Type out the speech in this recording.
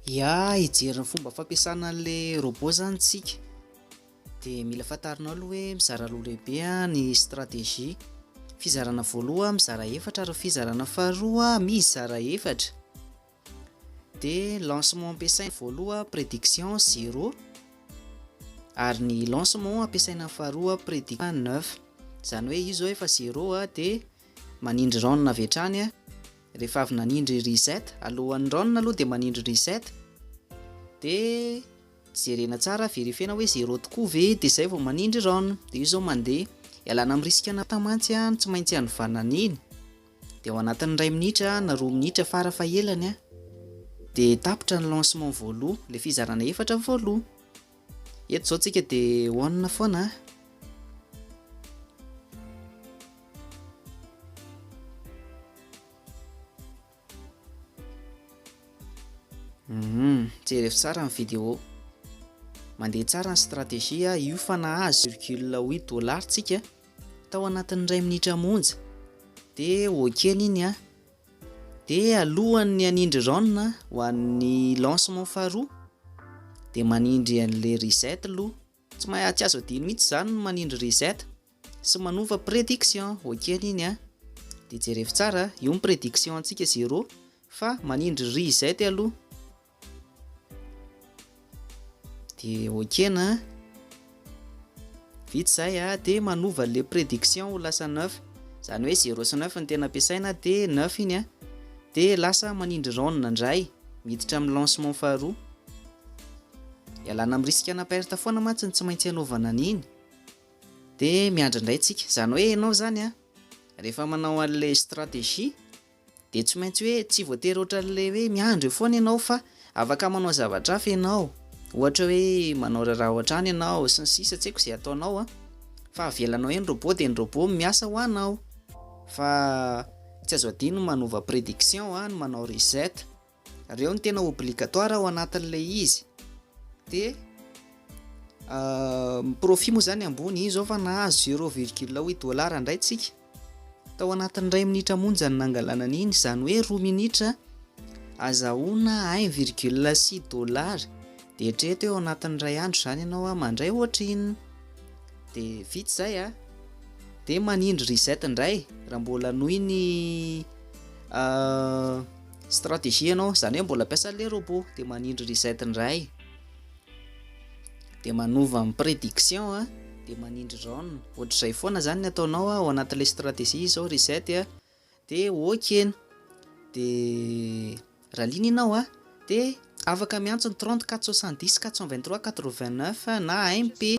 Ya, hijery ny fomba fampiasana an'ilay robot zany tsika dia mila fantarinao aloha hoe mizara roa lehibe ny stratégie. Fizarana voaloha mizara efatra ary fizarana faharoa mizara efatra. Dia lancement ampiasaina voaloha prédiction 0 ary ny lancement ampiasaina faharoa prédiction 9. Izany hoe izy zao efa 0 dia manindry round avy hatrany rehefa avy nanindry reset alohan'ny round aloha dia manindry reset dia jerena tsara vérifiena hoe 0 tokoa ve dia izay vao manindry round. Dia io zao mandeha ialana amin'ny risikana tamantsy tsy maintsy hanovanana iny dia ao anatin'ny 2 minitra na 2 minitra farafahelany dia tapitra ny lancement voaloha ilay fizarana efatra voaloha. Eto zao tsika dia hoanina foana. Jereo tsara ny vidéo, mandeha tsara ny stratégie. Io fa nahazo $8 tsika tao anatin'ny 2 minitra monja dia okeny iny dia alohan'ny hanindry round ho an'ny lancement faharoa dia manindry an'ilay reset aloha. Tsy azo adino mihitsy zany manindry reset sy manova prédiction. Okeny iny dia jereo tsara, io ny prédiction antsika 0 fa manindry reset aloha. Dia okena vita izay dia manova le prédiction ho lasa 9. Izany hoe 0 sy 9 ny tena ampiasaina dia 9 iny dia lasa manindry round indray miditra amin'ny lancement faharoa. Ialana amin'ny risikana perte foana mantsy tsy maintsy hanaovana an'iny dia miandry indray tsika. Izany hoe ianao zany rehefa manao an'ilay stratégie dia tsy maintsy hoe tsy voatery ohatran'ilay hoe miandry foana ianao fa afaka manao zavatra hafa ianao. Ohatra hoe manao raharaha ohatrany ianao sy ny sisa, tsy haiko izay ataonao fa avelanao eny robot dia ny robot miasa ho anao. Fa tsy azo adino manova prédiction ny manao reset, ireo ny tena obligatoire ao anatin'ilay izy. Dia profit moa zany ambony izy zao fa nahazo $0.8 indray tsika tao anatin'ny 2 minitra monja ny nangalana an'iny. Izany hoe 2 minitra azahoana $1.6 dia hatreto eo anatin'ny 2 andro zany ianao mandray ohatriny. Dia vita izay dia manindry reset indray raha mbola nohy ny stratégie ianao, izany hoe mbola ampiasa le robot dia manindry reset indray dia manova amin'ny prédiction dia manindry round. Ohatr'izay foana zany ny ataonao ao anatin'ilay stratégie zao reset dia okeny. Dia raha liana ianao dia afaka miantso ny 34 70 423 89 na MP